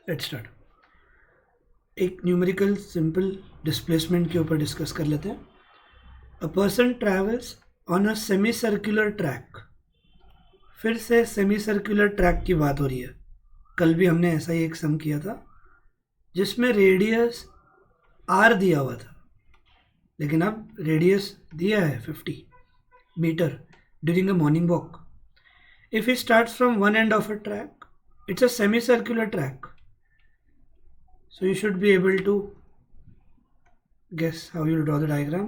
Let's start. एक numerical simple displacement के ऊपर डिस्कस कर लेते हैं। A person travels on a semi circular track. फिर से सेमी सर्कुलर ट्रैक की बात हो रही है। कल भी हमने ऐसा ही एक सम किया था जिसमें रेडियस आर दिया हुआ था, लेकिन अब रेडियस दिया है 50 meter during a morning walk. If he starts from one end of a track, it's a semicircular track, so you should be able to guess how you'll draw the diagram.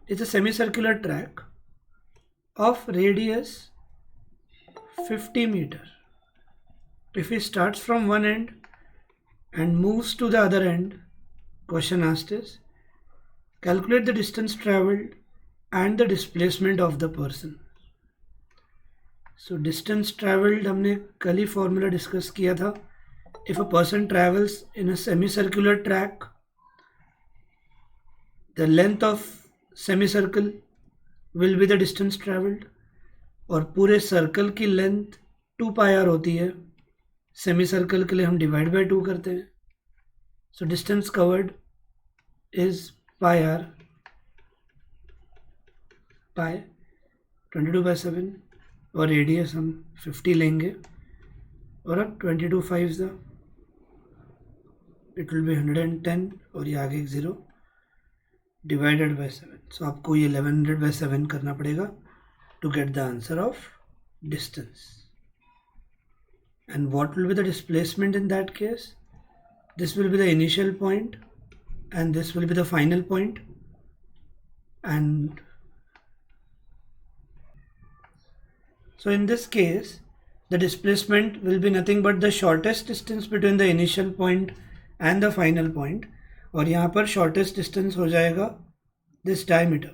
It's a semicircular track of radius 50 meter. If he starts from one end and moves to the other end, question asked is calculate the distance traveled and the displacement of the person. So distance traveled हमने कल ही formula discuss किया था. If a person travels in a semicircular track, the length of semicircle will be the distance traveled, और पूरे circle की length 2 pi are होती है. Semi circle के लिए हम डिवाइड बाय 2 करते हैं. So distance covered is pi r pi 22/7, और रेडियस हम 50 लेंगे, और अब 22 5 इट विल बी 110, और ये आगे एक 0 डिवाइडेड बाय 7. सो आपको ये 1100/7 करना पड़ेगा to get the answer of distance. And what will be the displacement in that case? This will be the initial point and this will be the final point, and so in this case the displacement will be nothing but the shortest distance between the initial point and the final point, और यहाँ पर shortest distance हो जाएगा this diameter,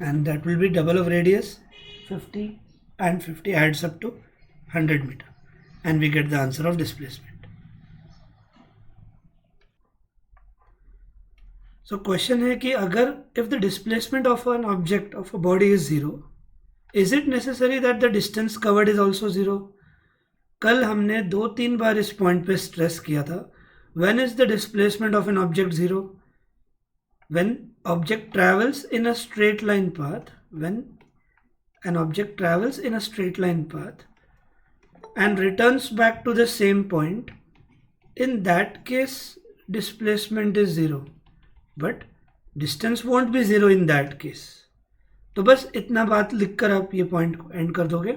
and that will be double of radius 50, and 50 adds up to 100 meter, and we get the answer of displacement. So question है कि अगर if the displacement of an object of a body is 0, is it necessary that the distance covered is also 0? कल हमने 2-3 बार इस point पे stress किया था. When is the displacement of an object 0? When object travels in a straight line path, when an object travels in a straight line path and returns back to the same point, in that case displacement is 0, but distance won't be 0 in that case. तो बस इतना बात लिखकर आप ये point को and कर दोगे,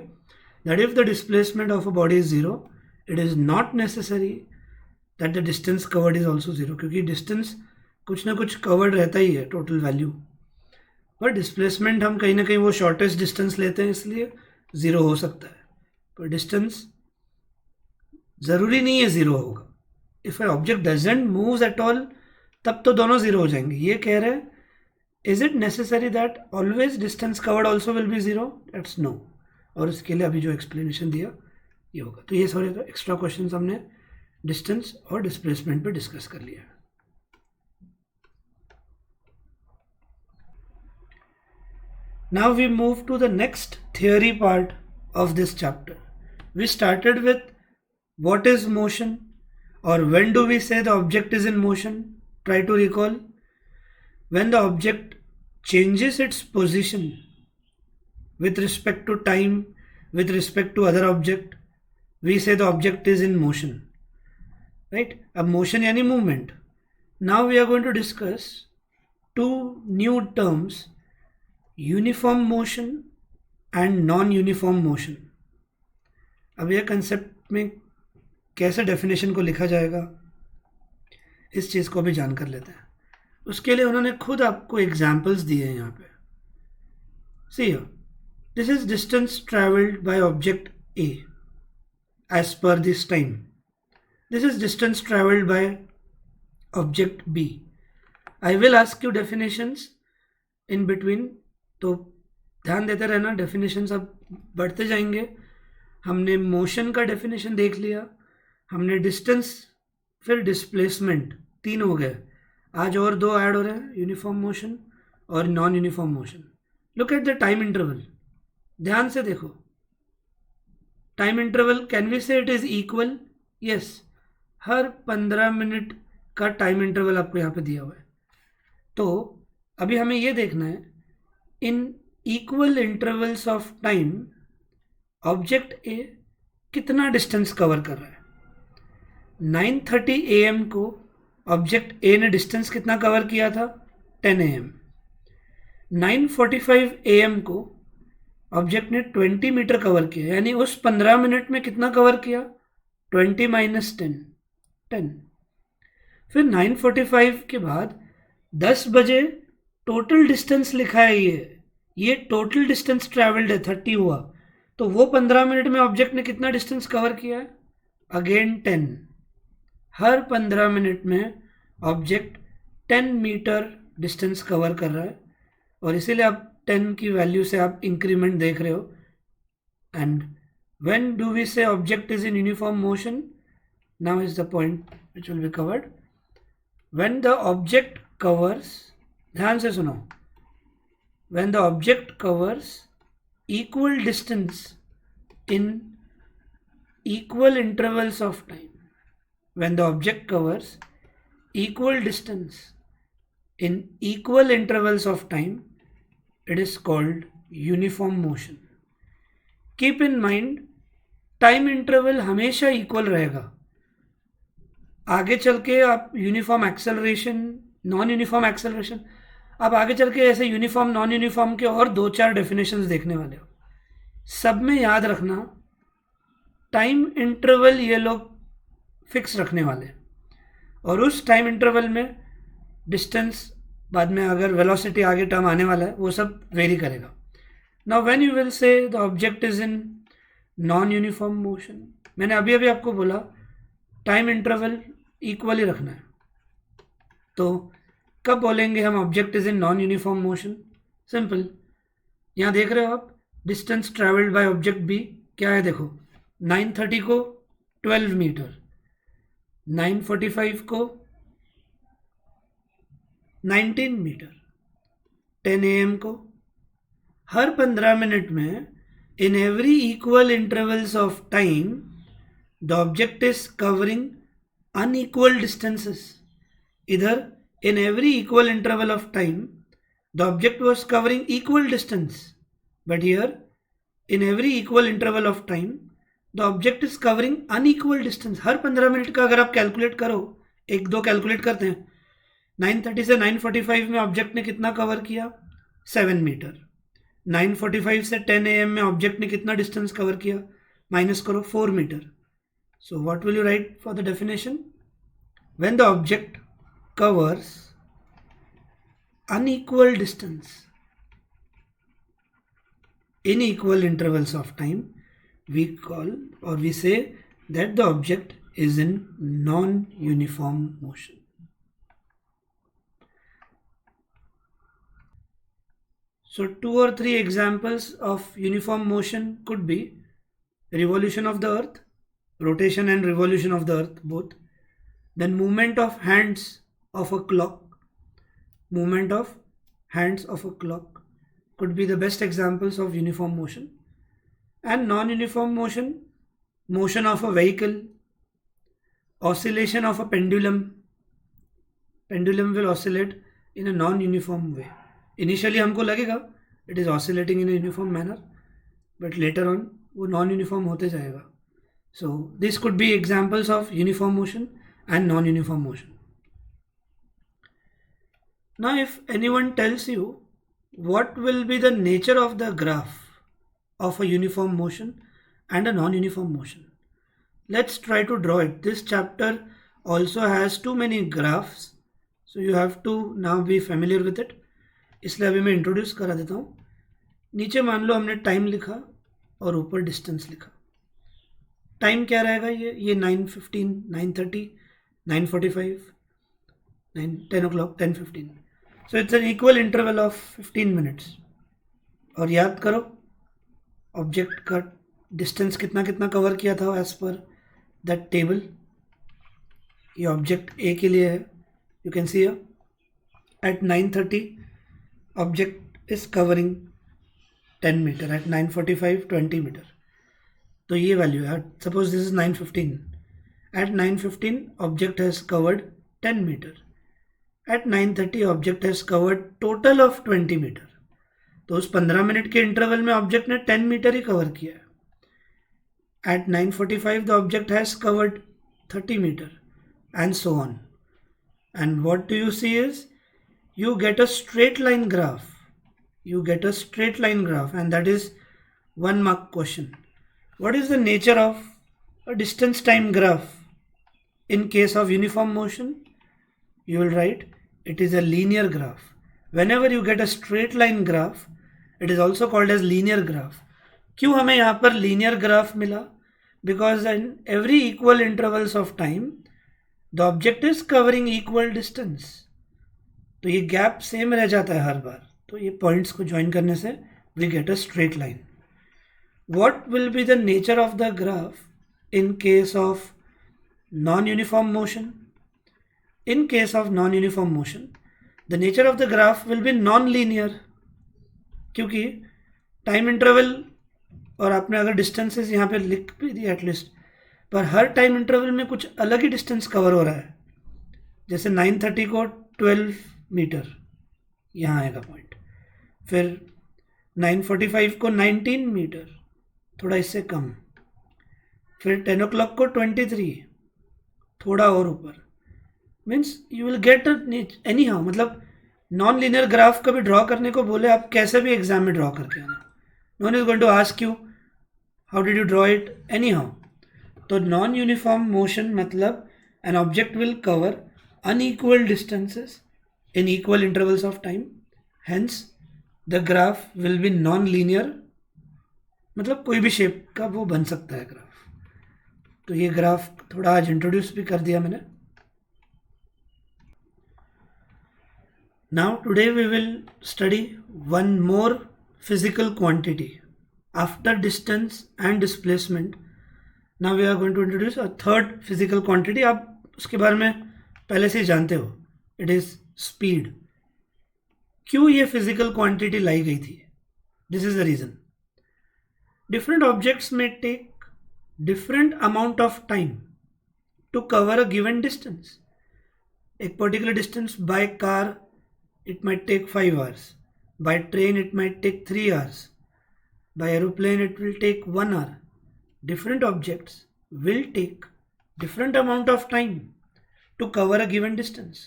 that if the displacement of a body is 0, it is not necessary that the distance covered is also 0, क्योंकि distance कुछ ना कुछ कवर्ड रहता ही है टोटल वैल्यू, पर डिस्प्लेसमेंट हम कहीं ना कहीं वो शॉर्टेस्ट डिस्टेंस लेते हैं, इसलिए 0 हो सकता है, पर डिस्टेंस ज़रूरी नहीं है 0 होगा. If A object doesn't moves at all, तब तो दोनों 0 हो जाएंगे. ये कह रहे हैं is it necessary that always distance covered also will be 0? That's no. और इसके लिए अभी जो एक्सप्लेनेशन दिया ये होगा. तो ये सारे एक्स्ट्रा क्वेश्चन हमने डिस्टेंस और डिस्प्लेसमेंट पे डिस्कस कर लिया. Now we move to the next theory part of this chapter. We started with what is motion, or when do we say the object is in motion. Try to recall. When the object changes its position with respect to time, with respect to other object, we say the object is in motion. Right? A motion yani movement. Now we are going to discuss two new terms, uniform motion and non uniform motion. अब यह concept में कैसे definition को लिखा जाएगा, इस चीज़ को भी जान कर लेते हैं. उसके लिए उन्होंने खुद आपको एग्जाम्पल्स दिए हैं यहाँ पे. See this is distance travelled by object A as per this time. This is distance travelled by object B. I will ask you definitions in between, तो ध्यान देते रहना. डेफिनेशन अब बढ़ते जाएंगे. हमने मोशन का डेफिनेशन देख लिया, हमने डिस्टेंस, फिर डिस्प्लेसमेंट, 3 हो गए. आज और 2 ऐड हो रहे हैं, यूनिफॉर्म मोशन और non uniform motion. Look at the time interval. ध्यान से देखो. टाइम इंटरवल, कैन वी से it is equal? Yes, her 15 minute का टाइम इंटरवल आपको यहाँ पे दिया हुआ है। तो अभी हमें ये देखना है in equal intervals of time object A कितना डिस्टेंस कवर कर रहा है। 9:30 AM को ऑब्जेक्ट ए ने डिस्टेंस कितना कवर किया था, 10 AM। 9:45 AM को ऑब्जेक्ट ने 20 मीटर कवर किया, यानी उस 15 मिनट में कितना कवर किया, 20 माइनस 10। फिर 9:45 के बाद 10 बजे टोटल डिस्टेंस लिखा है, ये टोटल डिस्टेंस ट्रैवल्ड है, 30 हुआ। तो वो 15 मिनट में ऑब्जेक्ट ने कितना डिस्टेंस कवर किया है, अगेन 10। हर 15 मिनट में ऑब्जेक्ट 10 मीटर डिस्टेंस कवर कर रहा है, और इसीलिए आप 10 की वैल्यू से आप इंक्रीमेंट देख रहे हो। एंड व्हेन डू वी से object is in uniform motion, now is the point which will be covered. When the object covers, ध्यान से सुनो, when the object covers equal distance in equal intervals of time, when the object covers equal distance in equal intervals of time, it is called uniform motion. Keep in mind, time interval हमेशा equal रहेगा। आगे चल के आप uniform acceleration, non uniform acceleration, आप आगे चल के ऐसे यूनिफॉर्म नॉन यूनिफॉर्म के और 2-4 डेफिनेशंस देखने वाले हो। सब में याद रखना टाइम इंटरवल ये लोग फिक्स रखने वाले, और उस टाइम इंटरवल में डिस्टेंस, बाद में अगर वेलोसिटी आगे टर्म आने वाला है, वो सब वेरी करेगा। Now when you will say the object is in non uniform motion, मैंने अभी अभी आपको बोला टाइम इंटरवल इक्वल ही रखना है। तो कब बोलेंगे हम object is in non uniform motion? Simple, यहाँ देख रहे हो आप, distance travelled by object B क्या है, देखो 9:30 को 12 मीटर, 9:45 को 19 मीटर, 10 AM को। हर 15 मिनट में in every equal intervals of time the object is covering unequal distances. इधर in every equal interval of time the object was covering equal distance, but here in every equal interval of time the object is covering unequal distance. Her 15 minute का अगर आप calculate करो, एक दो calculate करते हैं, 9:30 से 9:45 में ऑब्जेक्ट ने कितना कवर किया, 7 मीटर। 9:45 से 10 AM में ऑब्जेक्ट ने कितना डिस्टेंस कवर किया, माइनस करो, 4 meter. So what will you write for the definition? When the object covers unequal distance in equal intervals of time, we call, or we say that the object is in non-uniform motion. So 2 or 3 examples of uniform motion could be revolution of the earth, rotation and revolution of the earth both, then movement of hands of a clock. Movement of hands of a clock could be the best examples of uniform motion. And non-uniform motion, motion of a vehicle, oscillation of a pendulum. Pendulum will oscillate in a non-uniform way. Initially हमको लगेगा it is oscillating in a uniform manner, but later on वो non-uniform होते जाएगा. So this could be examples of uniform motion and non-uniform motion. Now if anyone tells you what will be the nature of the graph of a uniform motion and a non-uniform motion, let's try to draw it. This chapter also has too many graphs, so you have to now be familiar with it. इसलिए अभी मैं introduce करा देता हूँ। नीचे मान लो हमने time लिखा और ऊपर डिस्टेंस लिखा। टाइम क्या रहेगा, ये 9:15, 9:30, 9:45, 10 o'clock, 10:15. So it's an equal interval of 15 minutes. और याद करो ऑब्जेक्ट का डिस्टेंस कितना कितना कवर किया था एज पर दैट टेबल। ये ऑब्जेक्ट ए के लिए है, you can see at 9:30 object is covering 10 meter, at 9:45 20 meter. तो ये वैल्यू है। Suppose this is 9:15 At 9:15 object has covered 10 meter. At 9:30 object has covered total of 20 meter. तो उस 15 minute के इंटरवल में ऑब्जेक्ट ने 10 मीटर ही कवर किया है. At 9:45 the object has covered 30 meter and so on. And what do you see is you get a straight line graph. You get a straight line graph, and that is 1 mark question. What is the nature of a distance time graph? In case of uniform motion, you will write it is a linear graph. Whenever you get a straight line graph, it is also called as linear graph. क्यों हमें यहाँ पर linear graph मिला? Because in every equal intervals of time, the object is covering equal distance. तो ये gap same रह जाता है हर बार. तो ये पॉइंट्स को ज्वाइन करने से we get a straight line. What will be the nature of the graph in case of non-uniform motion? In case of non-uniform motion, the nature of the graph will be non-linear. क्योंकि time interval, और आपने अगर distances यहाँ पे लिख भी दिया at least, पर हर टाइम इंटरवल में कुछ अलग ही डिस्टेंस कवर हो रहा है. जैसे 9:30 को 12 मीटर यहाँ आएगा पॉइंट, फिर 9:45 को 19 मीटर, थोड़ा इससे कम, फिर 10 o'clock को 23, थोड़ा और ऊपर. Means you will get any how. मतलब नॉन लीनियर ग्राफ कभी ड्रॉ करने को बोले आप कैसे भी एग्जाम में ड्रॉ करके आना. No one is going to ask you how did you draw it anyhow. तो नॉन यूनिफॉर्म मोशन मतलब an object will cover unequal distances in equal intervals of time, hence the graph will be non-linear. मतलब कोई भी shape का वो बन सकता है ग्राफ. तो ये ग्राफ थोड़ा आज इंट्रोड्यूस भी कर दिया मैंने. Now today we will study one more physical quantity after distance and displacement. Now we are going to introduce a third physical quantity. आप उसके बारे में पहले से ही जानते हो. It is speed. क्यों ये फिजिकल क्वांटिटी लाई गई थी? This is the reason. Different objects में take different amount of time to cover a given distance. एक particular distance by car it might take 5 hours, by train it might take 3 hours, by aeroplane it will take 1 hour. Different objects will take different amount of time to cover a given distance.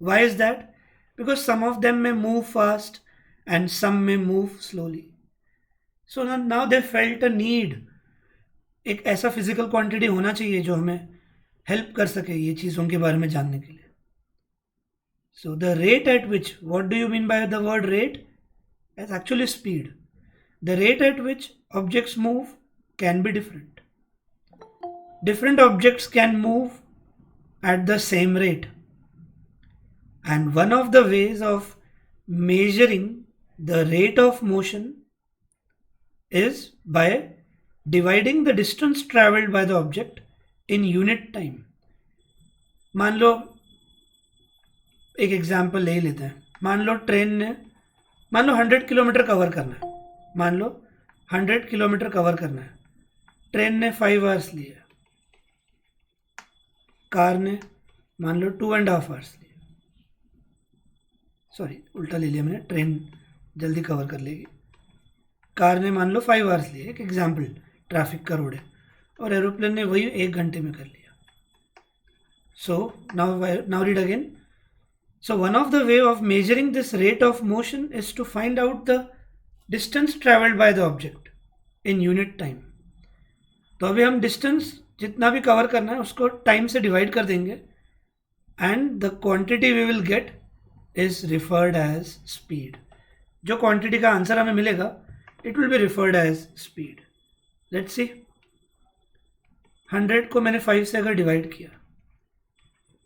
Why is that? Because some of them may move fast and some may move slowly. So now they felt a need. एक ऐसा physical quantity होना चाहिए जो हमें help कर सके ये चीज़ों के बारे में जानने के लिए. So the rate at which, what do you mean by the word rate? It's actually speed. The rate at which objects move can be different. Different objects can move at the same rate. And one of the ways of measuring the rate of motion is by dividing the distance traveled by the object in unit time. मान लो एक example ले लेते हैं. मान लो 100 kilometre cover करना है. मान लो 100 kilometre cover करना है. ट्रेन ने 5 hours लिए, कार ने मान लो 2.5 hours लिए. सॉरी उल्टा ले लिया मैंने. ट्रेन जल्दी कवर कर लेगी, कार ने मान लो 5 hours लिए. एक एग्जांपल, ट्रैफिक का रोड है, और एरोप्लेन ने वही 1 घंटे में कर लिया. So now read again. So one of the way of measuring this rate of motion is to find out the distance travelled by the object in unit time. तो अभी हम डिस्टेंस जितना भी कवर करना है उसको टाइम से divide कर देंगे, and the quantity we will get is referred as speed. जो क्वांटिटी का आंसर हमें मिलेगा it will be referred as speed. Let's see. 100 को मैंने 5 से अगर डिवाइड किया,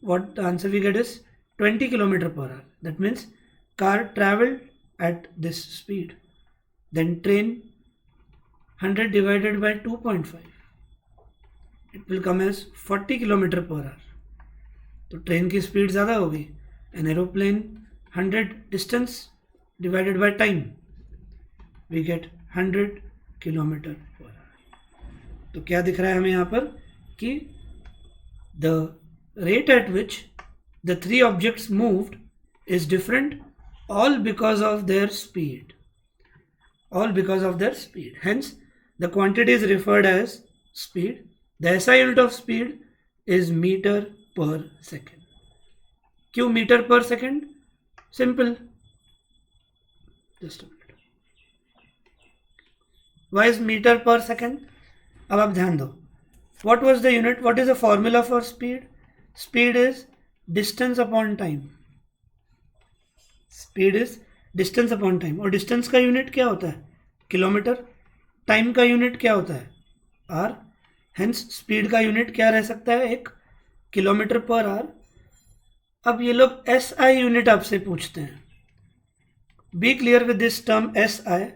what the answer we get is 20 kilometer per hour. That means car traveled at this speed. Then train 100 divided by 2.5, it will come as 40 kilometer per hour. तो train की speed ज़्यादा हो गई. An aeroplane 100 distance divided by time, we get 100 kilometer per hour. तो क्या दिख रहा है हमें यहाँ पर कि the rate at which the three objects moved is different, all because of their speed. All because of their speed. Hence, the quantity is referred as speed. The SI unit of speed is meter per second. क्यों meter per second? Simple. Just a minute. Why is meter per second? अब आप ध्यान दो. What was the unit? What is the formula for speed? Speed is distance upon time. Speed is distance upon time. और distance का unit क्या होता है? Kilometre. Time का यूनिट क्या होता है? आर. हेंस स्पीड का यूनिट क्या रह सकता है? एक किलोमीटर पर आवर. अब ये लोग SI यूनिट आपसे पूछते हैं. Be clear with this term SI.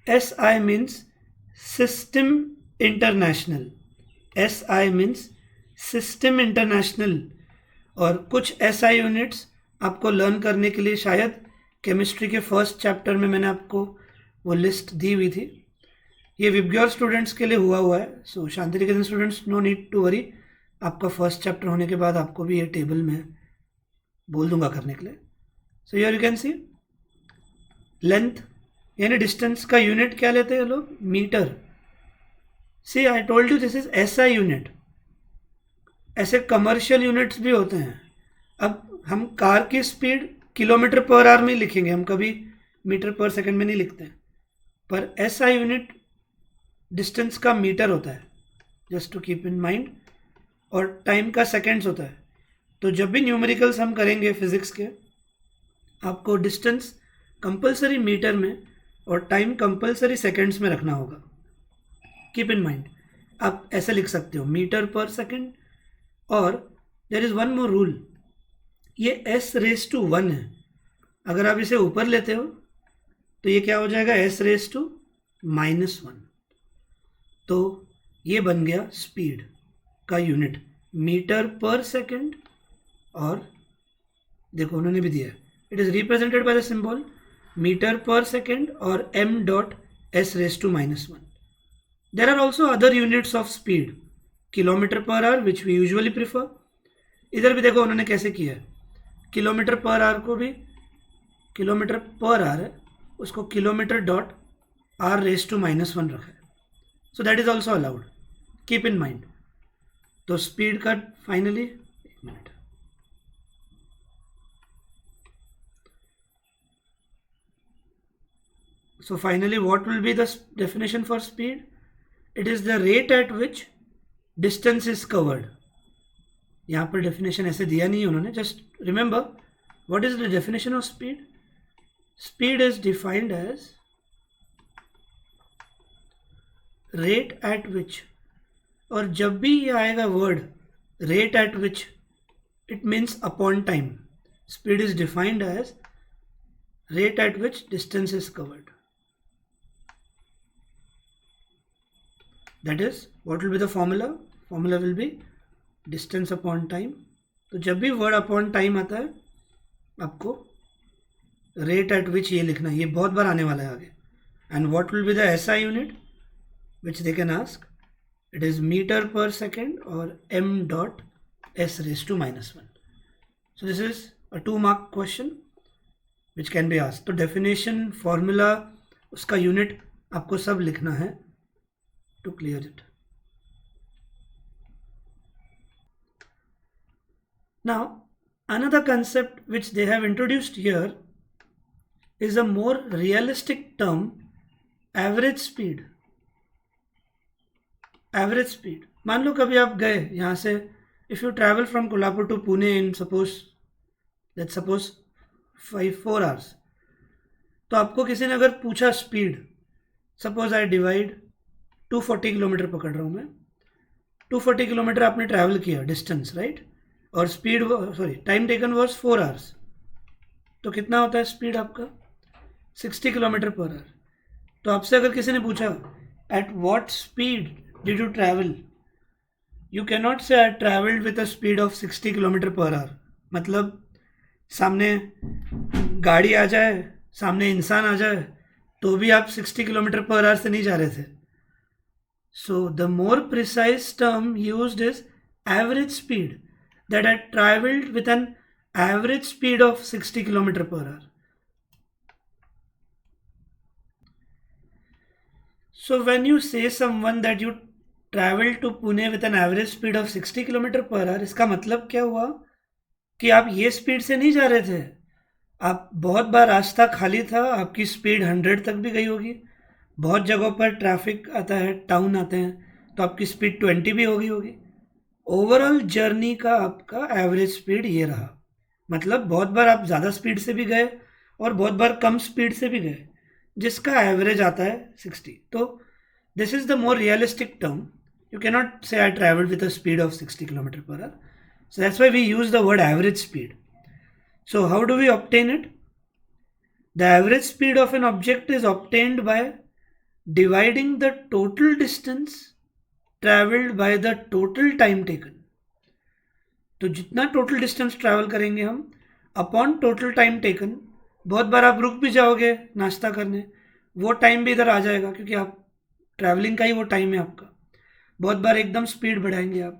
SI means system international. SI means system international. और कुछ SI यूनिट्स आपको लर्न करने के लिए शायद केमिस्ट्री के फर्स्ट चैप्टर में मैंने आपको वो लिस्ट दी हुई थी. ये विबग्योर स्टूडेंट्स के लिए हुआ है. So Shanti Niketan students, no need to worry. आपका फर्स्ट चैप्टर होने के बाद आपको भी ये टेबल में बोल दूंगा करने के लिए. So here you can see length यानी डिस्टेंस का यूनिट क्या लेते हैं लोग? Meter. See I told you this is SI unit. ऐसे कमर्शियल यूनिट्स भी होते हैं. अब हम कार की स्पीड किलोमीटर पर आवर में लिखेंगे, हम कभी मीटर पर सेकंड में नहीं लिखते हैं. पर SI यूनिट डिस्टेंस का मीटर होता है, just to keep in mind. और टाइम का सेकंड्स होता है. तो जब भी न्यूमेरिकल्स हम करेंगे फिजिक्स के, आपको डिस्टेंस कंपलसरी मीटर में और टाइम कंपलसरी सेकंड्स में रखना होगा. Keep in mind. आप ऐसे लिख सकते हो मीटर पर सेकंड. और there is one more rule. ये S⁻1 है. अगर आप इसे ऊपर लेते हो तो ये क्या हो जाएगा? S⁻⁻1. तो ये बन गया स्पीड का यूनिट मीटर पर सेकंड. और देखो उन्होंने भी दिया है, it is represented by the symbol metre per second और m.S⁻1. There are also other units of speed. Kilometre per hour which we usually prefer. इधर भी देखो उन्होंने कैसे किया है. किलोमीटर पर आवर को भी किलोमीटर पर आवर है, उसको किलोमीटर डॉट R⁻⁻1 रखा है. So that is also allowed. Keep in mind. तो स्पीड का फाइनली, एक minute, so finally what will be the definition for speed? It is the rate at which distance is covered. यहाँ पर definition ऐसे दिया नहीं है उन्होंने. just remember what is the definition of speed. Speed is defined as rate at which, और जब भी ये आएगा word rate at which, it means upon time. Speed is defined as rate at which distance is covered. That is, what will be the formula? Formula will be distance upon time. तो जब भी word upon time आता है आपको rate at विच ये लिखना है. ये बहुत बार आने वाला है आगे. And what will be the SI unit which they can ask. It is metre per second और m.S⁻1. So this is a 2 mark question which can be ask. तो डेफिनेशन, फॉर्मूला, उसका यूनिट आपको सब लिखना है to clear it. Now another concept which they have introduced here is a more realistic term, average speed. Average speed. मान लो कभी आप गए यहाँ से, if you travel from Kolhapur to Pune in let's suppose 4 hours, तो आपको किसी ने अगर पूछा speed, suppose I divide 240 kilometre पकड़ रहा हूँ मैं. 240 किलोमीटर आपने ट्रैवल किया डिस्टेंस, राइट. और speed, sorry, time taken was 4 hours. तो कितना होता है स्पीड आपका? 60 किलोमीटर पर आवर. तो आपसे अगर किसी ने पूछा at what speed did you travel, you can not say I travelled with a speed of 60 kilometre per hour. मतलब सामने गाड़ी आ जाए, सामने इंसान आ जाए, तो भी आप 60 किलोमीटर पर आवर से नहीं जा रहे थे. So the more precise term used is average speed, that I traveled with an average speed of 60 km per hour. So when you say someone that you travel to Pune with an average speed of 60 km per hour, इसका मतलब क्या हुआ कि आप ये speed से नहीं जा रहे थे. आप बहुत बार रास्ता खाली था, आपकी स्पीड 100 तक भी गई होगी. बहुत जगहों पर ट्रैफिक आता है, टाउन आते हैं, तो आपकी स्पीड 20 भी होगी. ओवरऑल जर्नी का आपका एवरेज स्पीड ये रहा. मतलब बहुत बार आप ज़्यादा स्पीड से भी गए और बहुत बार कम स्पीड से भी गए, जिसका एवरेज आता है 60. तो this is the more realistic term. You can not say I travelled with a speed of 60 km per hour. So that's why we use the word average speed. So how do we obtain it? The average speed of an object is obtained by dividing the total distance traveled by the total time taken. तो जितना total distance travel करेंगे हम upon total time taken. बहुत बार आप रुक भी जाओगे नाश्ता करने, वो टाइम भी इधर आ जाएगा क्योंकि आप ट्रैवलिंग का ही वो टाइम है आपका. बहुत बार एकदम स्पीड बढ़ाएंगे आप.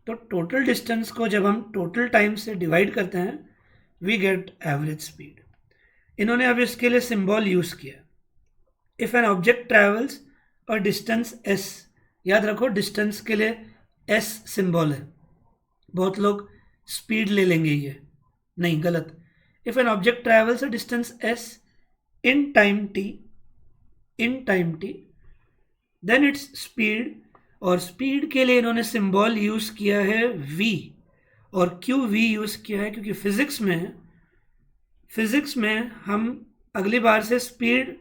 तो टोटल डिस्टेंस को जब हम टोटल टाइम से डिवाइड करते हैं, वी गेट एवरेज स्पीड. इन्होंने अब इसके लिए सिंबल यूज़ किया. इफ़ एन ऑब्जेक्ट ट्रैवल्स और डिस्टेंस एस, याद रखो डिस्टेंस के लिए एस सिंबल है. बहुत लोग स्पीड ले लेंगे, ये नहीं, गलत. If an object travels a distance S in time T then its speed. और स्पीड के लिए इन्होंने सिंबल यूज़ किया है v. और क्यों v यूज़ किया है? क्योंकि फिज़िक्स में हम अगली बार से स्पीड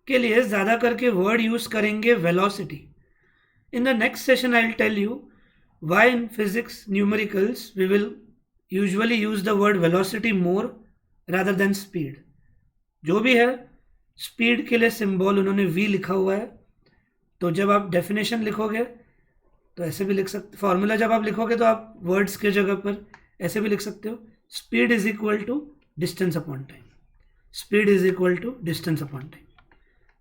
के लिए ज़्यादा करके वर्ड यूज़ करेंगे velocity. In the next session I will tell you why in physics numericals we will usually use the word velocity more rather than speed. जो भी है, स्पीड के लिए सिंबल उन्होंने v लिखा हुआ है. तो जब आप डेफिनेशन लिखोगे तो ऐसे भी लिख सकते, फॉर्मूला जब आप लिखोगे तो आप वर्ड्स के जगह पर ऐसे भी लिख सकते हो, speed is equal to distance upon time. Speed is equal to distance upon time.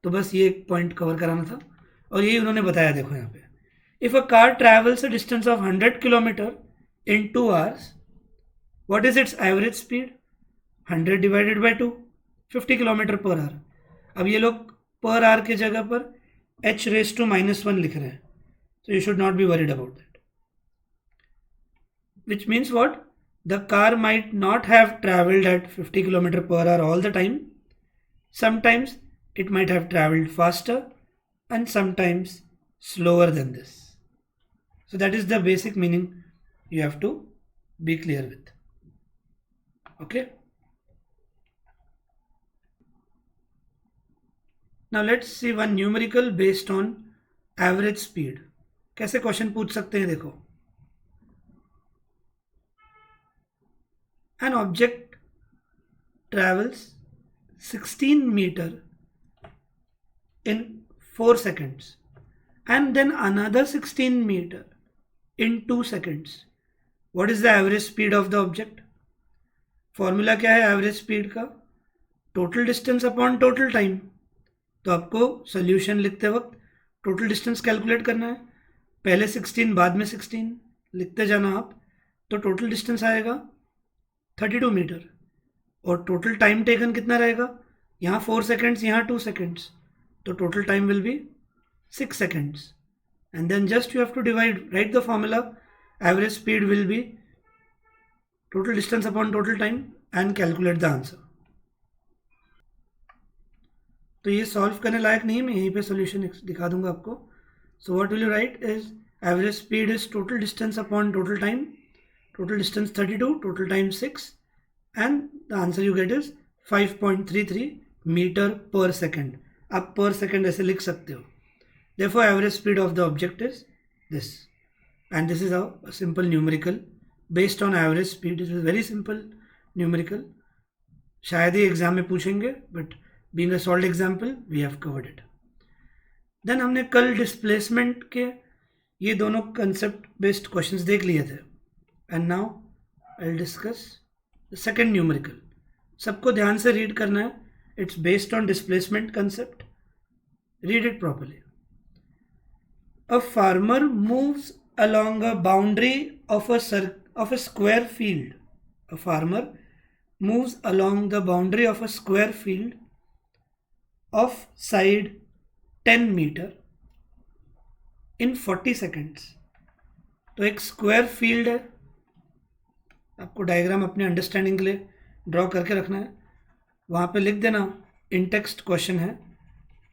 तो बस ये एक पॉइंट कवर कराना था और यही उन्होंने बताया. देखो यहाँ पे, if a car travels a distance of 100 km in 2 hours, what is its average speed? 100 divided by 2, 50 km per hour. अब ये लोग पर आवर के जगह पर h raised to -1 लिख रहे हैं. So you should not be worried about that. Which means what? The car might not have traveled at 50 km per hour all the time. Sometimes it might have traveled faster and sometimes slower than this. So that is the basic meaning you have to be clear with. Okay. Now let's see one numerical based on average speed. कैसे question पूछ सकते हैं? देखो, an object travels 16 meter in 4 seconds and then another 16 meter in 2 seconds. What is the average speed of the object? Formula क्या है average speed का? Total distance upon total time. तो आपको सोल्यूशन लिखते वक्त टोटल डिस्टेंस कैलकुलेट करना है. पहले 16 बाद में 16 लिखते जाना आप. तो टोटल डिस्टेंस आएगा 32 मीटर. और टोटल टाइम टेकन कितना रहेगा? यहाँ 4 सेकेंड्स, यहाँ 2 सेकेंड्स. तो total time will be 6 seconds. And then just you have to divide, write the formula. Average speed will be total distance upon total time and calculate the answer. तो ये solve करने लायक नहीं है, मैं यहीं पे सोल्यूशन दिखा दूंगा आपको. So what will you write is average speed is total distance upon total time. Total distance 32, total time 6, and the answer you get is 5.33 metre per second. आप पर सेकेंड ऐसे लिख सकते हो. Therefore, average speed of the object is this. And this is a simple numerical based on average speed. It is very simple numerical. शायद ही exam में पूछेंगे, but being a solved example, we have covered it. Then हमने कल displacement के ये दोनों concept based questions देख लिए थे. And now I will discuss the second numerical. सबको ध्यान से रीड करना है. It's based on displacement concept. Read it properly. A farmer moves along a boundary of a square field. A farmer moves along the boundary of a square field of side 10 meter in 40 seconds. तो एक square field है, आपको diagram अपने understanding के लिए draw करके रखना है, वहाँ पे लिख देना इन टेक्स्ट क्वेश्चन है,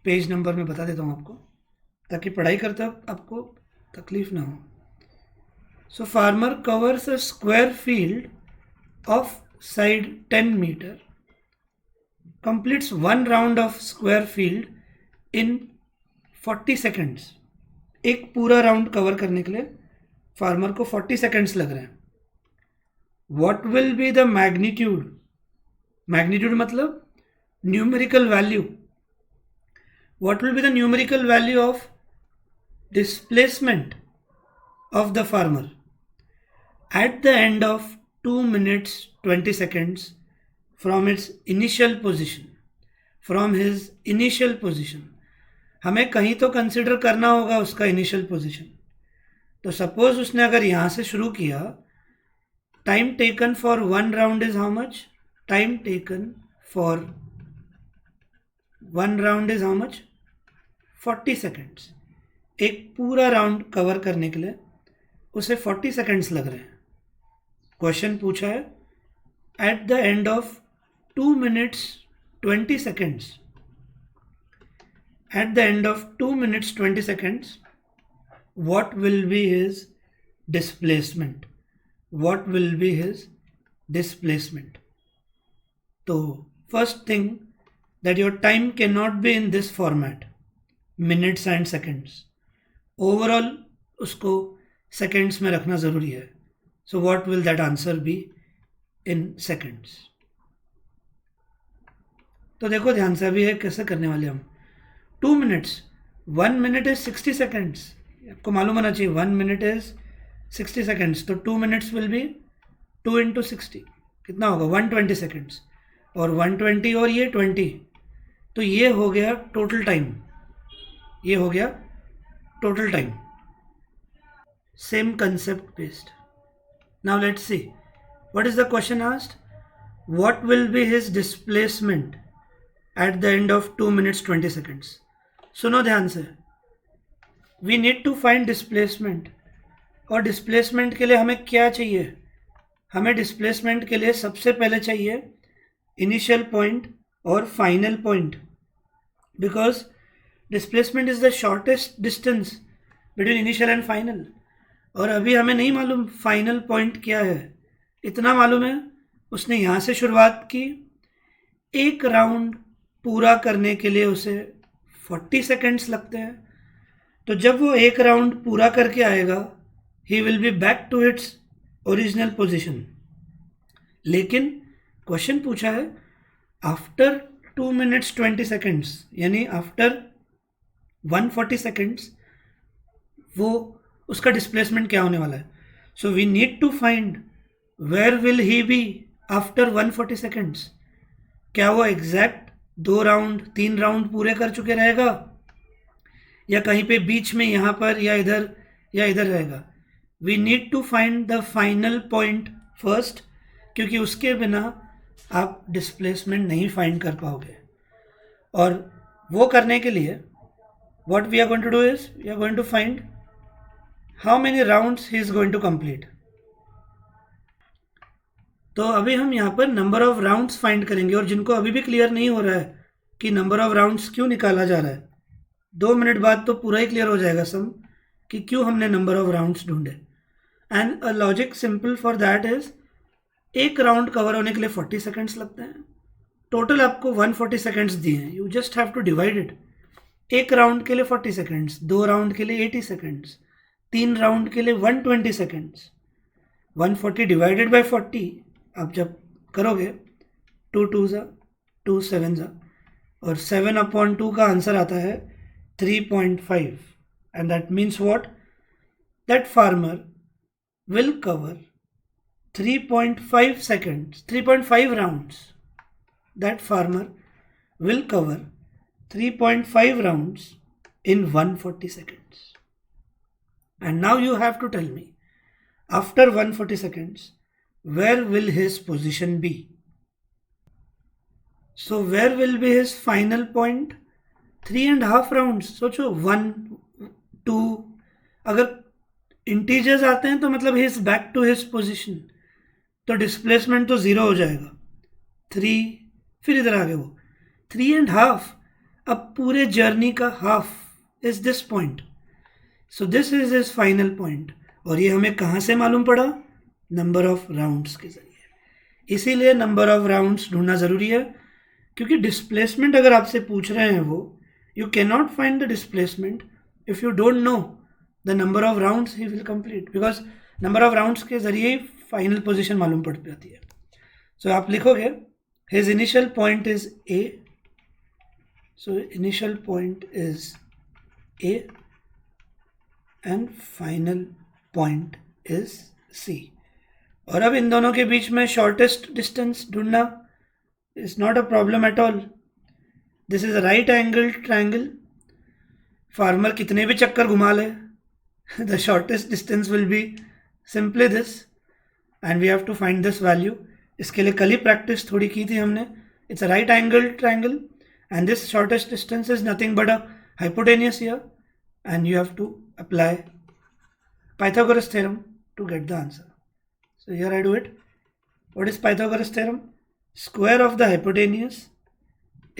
पेज नंबर में बता देता हूँ आपको ताकि पढ़ाई करते वक्त आपको तकलीफ ना हो. So farmer covers a square field of side 10 metre, completes one round of square field in 40 seconds. एक पूरा राउंड कवर करने के लिए फार्मर को 40 सेकेंड्स लग रहे हैं. What will be the magnitude? Magnitude मतलब numerical value. What will be the numerical value of displacement of the farmer at the end of 2 minutes 20 seconds from its initial position? From his initial position. हमें कहीं तो consider करना होगा उसका initial position. तो suppose उसने अगर यहाँ से शुरू किया, time taken for one round is how much? Time taken for one round is how much? 40 seconds. एक पूरा राउंड कवर करने के लिए उसे 40 सेकेंड्स लग रहे हैं. क्वेश्चन पूछा है at the end of 2 minutes 20 seconds. At the end of 2 minutes 20 seconds, what will be his displacement? What will be his displacement? So, first thing that your time cannot be in this format, minutes and seconds. Overall, उसको seconds में रखना ज़रूरी है. So, what will that answer be in seconds? तो देखो ध्यान से, अभी है कैसे करने वाले हम. 2 minutes, 1 minute is 60 seconds. आपको मालूम होना चाहिए 1 minute is 60 seconds. तो 2 minutes will be 2 into 60. कितना होगा? 120 seconds. और 120 और ये 20, तो ये हो गया टोटल टाइम. ये हो गया total time. Same concept based. Now let's see what is the question asked. What will be his displacement at the end of 2 minutes 20 seconds. सुनो ध्यान से, we need to find displacement. और displacement के लिए हमें क्या चाहिए? हमें डिस्प्लेसमेंट के लिए सबसे पहले चाहिए इनिशियल पॉइंट और final point, because displacement is the shortest distance between initial and final. और अभी हमें नहीं मालूम फाइनल पॉइंट क्या है. इतना मालूम है उसने यहाँ से शुरुआत की, एक राउंड पूरा करने के लिए उसे 40 सेकेंड्स लगते हैं. तो जब वो एक राउंड पूरा करके आएगा, he will be back to its original position. लेकिन क्वेश्चन पूछा है आफ्टर 2 minutes 20 seconds, यानी आफ्टर 140 सेकेंड्स वो उसका डिस्प्लेसमेंट क्या होने वाला है. So we need to find where will he be after 140 seconds. क्या वो एग्जैक्ट 2 राउंड 3 राउंड पूरे कर चुके रहेगा, या कहीं पे बीच में यहाँ पर या इधर रहेगा. We need to find the final point first, क्योंकि उसके बिना आप डिस्प्लेसमेंट नहीं फाइंड कर पाओगे. और वो करने के लिए what we are going to do is we are going to find how many rounds he is going to complete. तो अभी हम यहाँ पर नंबर ऑफ राउंड्स फाइंड करेंगे. और जिनको अभी भी क्लियर नहीं हो रहा है कि नंबर ऑफ राउंड्स क्यों निकाला जा रहा है, 2 मिनट बाद तो पूरा ही क्लियर हो जाएगा सम कि क्यों हमने नंबर ऑफ राउंड्स ढूंढे. And a logic simple for that is, एक राउंड कवर होने के लिए 40 सेकेंड्स लगते हैं. टोटल आपको 140 सेकेंड्स दिए हैं, you just have to divide it. एक राउंड के लिए 40 सेकेंड्स, 2 राउंड के लिए 80 सेकेंड्स, 3 राउंड के लिए 120 सेकेंड्स. 140 डिवाइडेड बाई 40 आप जब करोगे 2 2 ज़ा 2 7 ज़ा, और 7/2 का आंसर आता है 3.5. And that means what? That farmer will cover 3.5 seconds, 3.5 rounds. That farmer will cover 3.5 rounds in 140 seconds. And now you have to tell me, after 140 seconds, where will his position be? So where will be his final point? 3.5 rounds. सोचो 1, 2, अगर integers आते हैं तो मतलब he is back to his position, तो displacement तो 0 हो जाएगा. 3, फिर इधर आ गए वो 3.5. अब पूरे जर्नी का half is this point. So this is his final point. और ये हमें कहाँ से मालूम पड़ा? नंबर ऑफ राउंड्स के जरिए. इसीलिए नंबर ऑफ राउंड्स ढूंढना ज़रूरी है, क्योंकि डिस्प्लेसमेंट अगर आपसे पूछ रहे हैं वो, you can not find the displacement if you don't know the number of rounds he will complete, because number of rounds के जरिए ही फाइनल पोजीशन मालूम पड़ जाती है. सो आप लिखोगे his initial point is A. So initial point is A and final point is C. और अब इन दोनों के बीच में शॉर्टेस्ट डिस्टेंस ढूंढना is not a problem at all. This is a right angle triangle. Farmer कितने भी चक्कर घुमा ले, the shortest distance will be simply this, and we have to find this value. इसके लिए कल ही प्रैक्टिस थोड़ी की थी हमने. It's a right angle triangle and this shortest distance is nothing but a hypotenuse here, and you have to apply Pythagoras theorem to get the answer. So here I do it. What is Pythagoras theorem? Square of the hypotenuse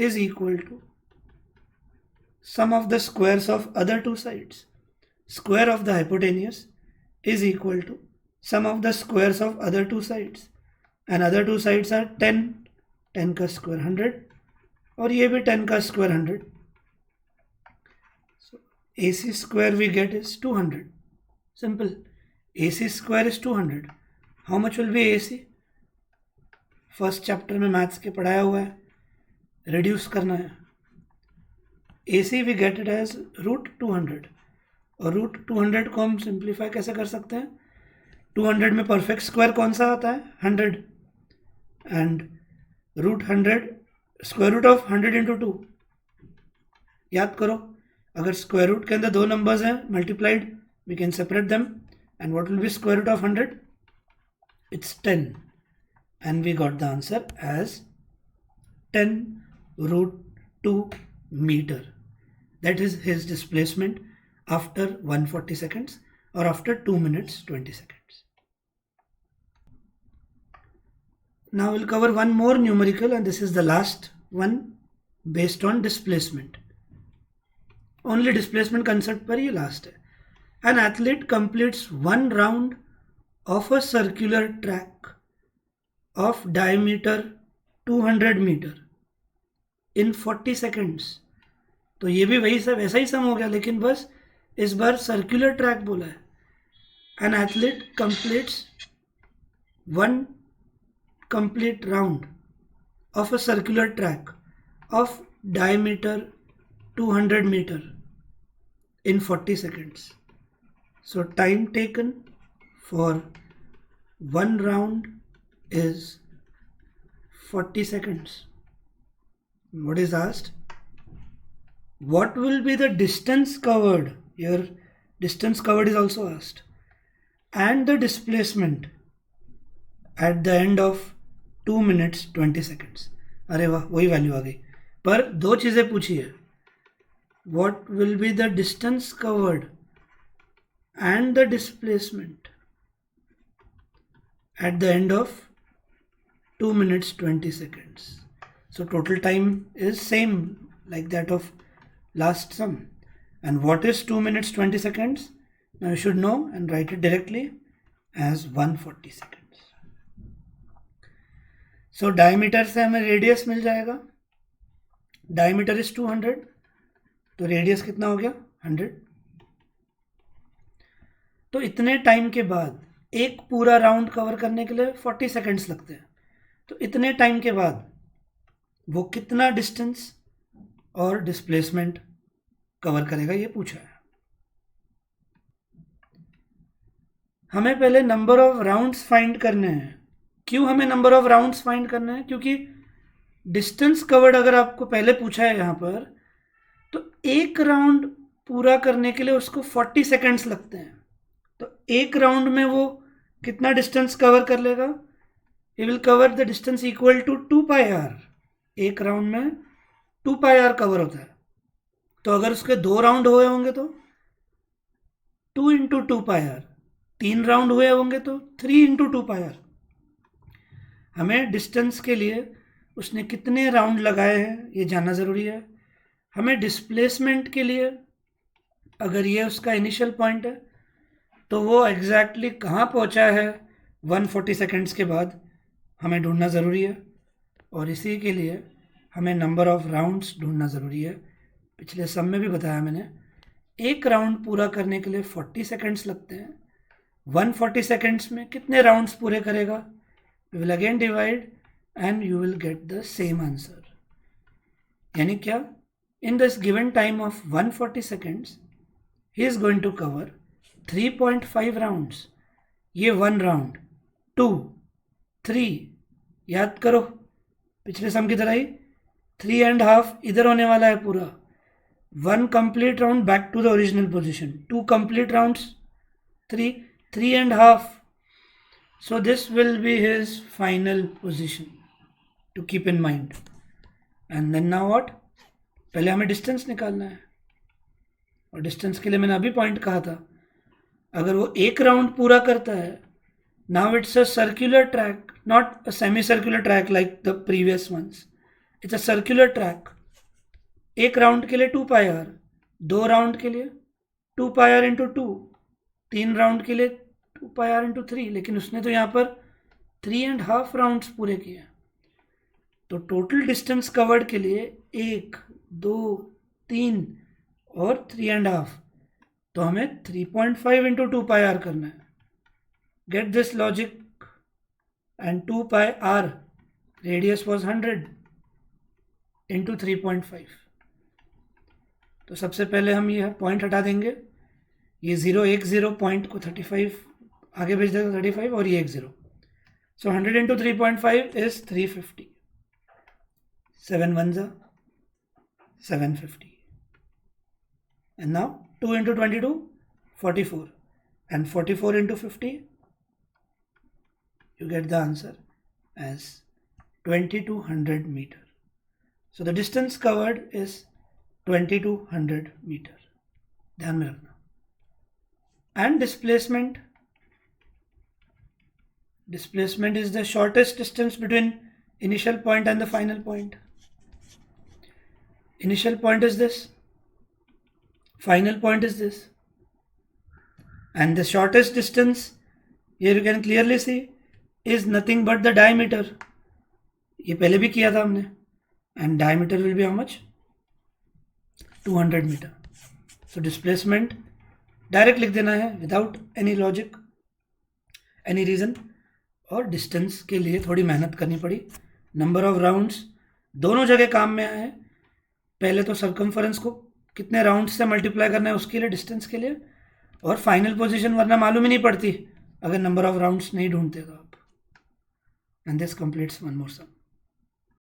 is equal to sum of the squares of other two sides. Square of the hypotenuse is equal to sum of the squares of other two sides, and other two sides are 10, 10 का square 100, और ये भी 10 का square 100. So AC square we get is 200. Simple. AC square is 200. How much will be AC? First chapter में maths के पढ़ाया हुआ है, रिड्यूस करना है. AC we get it as √200, और √200 को हम सिंप्लीफाई कैसे कर सकते हैं? 200 में परफेक्ट स्क्वायर कौन सा आता है? 100. And √100 square root of 100 into 2. याद करो, अगर स्क्वायर रूट के अंदर दो नंबर्स हैं multiplied, we can separate them, and what will be square root of 100? It's 10, and we got the answer as 10√2 metre. That is his displacement after 140 seconds और after 2 minutes 20 seconds. Now we'll cover one more numerical, and this is the last one based on displacement. Only displacement concept पर ये last है. An athlete completes one round of a circular track of diameter 200 meter in 40 seconds. तो ये भी वही सब ऐसा ही सम हो गया, लेकिन बस इस बार सर्कुलर ट्रैक बोला है. An athlete completes one complete round of a circular track of diameter 200 meter in 40 seconds. So time taken for one round is 40 seconds. What is asked? What will be the distance covered? Here distance covered is also asked, and the displacement at the end of 2 minutes 20 seconds. अरे वाह, वही value आ गई. पर दो चीज़ें पूछी है. What will be the distance covered and the displacement at the end of 2 minutes 20 seconds. So total time is same like that of last sum. And what is 2 minutes 20 seconds? Now you should know and write it directly as 140 seconds. So diameter से हमें radius मिल जाएगा. Diameter is 200, तो radius कितना हो गया? 100. तो इतने time के बाद, एक पूरा राउंड कवर करने के लिए 40 सेकंड्स लगते हैं, तो इतने टाइम के बाद वो कितना डिस्टेंस और डिस्प्लेसमेंट कवर करेगा, ये पूछा है. हमें पहले नंबर ऑफ राउंड्स फाइंड करने हैं. क्यों हमें नंबर ऑफ राउंड्स फाइंड करना है? क्योंकि डिस्टेंस कवर्ड अगर आपको पहले पूछा है यहाँ पर, तो एक राउंड पूरा करने के लिए उसको 40 सेकंड्स लगते हैं. तो एक राउंड में वो कितना डिस्टेंस कवर कर लेगा? ये will cover the distance equal to 2πr। एक राउंड में 2πr कवर होता है। तो अगर उसके 2 राउंड हुए होंगे तो 2 इंटू 2πr, 3 राउंड हुए होंगे तो 3 इंटू 2πr। हमें डिस्टेंस के लिए उसने कितने राउंड लगाए हैं ये जानना ज़रूरी है। हमें डिस्प्लेसमेंट के लिए अगर ये उसका इनिशियल पॉइंट है तो वो एग्जैक्टली कहाँ पहुँचा है 140 सेकेंड्स के बाद हमें ढूंढना ज़रूरी है। और इसी के लिए हमें नंबर ऑफ़ राउंड्स ढूंढना ज़रूरी है। पिछले सब में भी बताया मैंने, एक राउंड पूरा करने के लिए 40 सेकेंड्स लगते हैं। 140 सेकेंड्स में कितने राउंड्स पूरे करेगा? We will again divide and you will get the same answer। यानी क्या? In this given time of 140 seconds he is going to cover 3.5 rounds। ये 1 राउंड, 2, 3, याद करो पिछले सम की तरह ही 3.5 इधर होने वाला है पूरा। 1 complete round back to the original position, 2 complete rounds, 3.5। So this will be his final position to keep in mind। And then now what? पहले हमें डिस्टेंस निकालना है, और डिस्टेंस के लिए मैंने अभी पॉइंट कहा था, अगर वो एक राउंड पूरा करता है, now it's a circular track, not a semi circular track like the previous ones, it's a circular track. एक राउंड के लिए 2πr, 2 राउंड के लिए 2πr इंटू 2, 3 राउंड के लिए 2πr इंटू 3। लेकिन उसने तो यहाँ पर 3.5 राउंड्स पूरे किए। तो टोटल डिस्टेंस कवर्ड के लिए 1, 2, 3 और 3.5, तो हमें 3.5 इंटू 2πr करना है। Get this logic. And 2πr radius was 100 into 3.5। तो सबसे पहले हम ये पॉइंट हटा देंगे, ये 0 1 0 पॉइंट को 35 आगे भेज देगा, 35 और ये 1 0। सो 100 into 3.5 is 350। 7 1s are 750। And now 2 into 22, 44, and 44 into 50, you get the answer as 2200 meter। So the distance covered is 2200 meter। ध्यान में रखना। And displacement is the shortest distance between initial point and the final point। Initial point is this, final point is this, and the shortest distance here you can clearly see is nothing but the diameter। ये पहले भी किया था हमने। and diameter will be how much? 200 meter। so displacement direct लिख देना है without any logic, any reason. और डिस्टेंस के लिए थोड़ी मेहनत करनी पड़ी। नंबर ऑफ राउंड्स दोनों जगह काम में आए। पहले तो सर्कमफरेंस को कितने राउंड से मल्टीप्लाई करना है उसके लिए, डिस्टेंस के लिए, और फाइनल पोजीशन वरना मालूम ही नहीं पड़ती अगर नंबर ऑफ राउंड्स नहीं ढूंढते तो आप। And this completes one more some.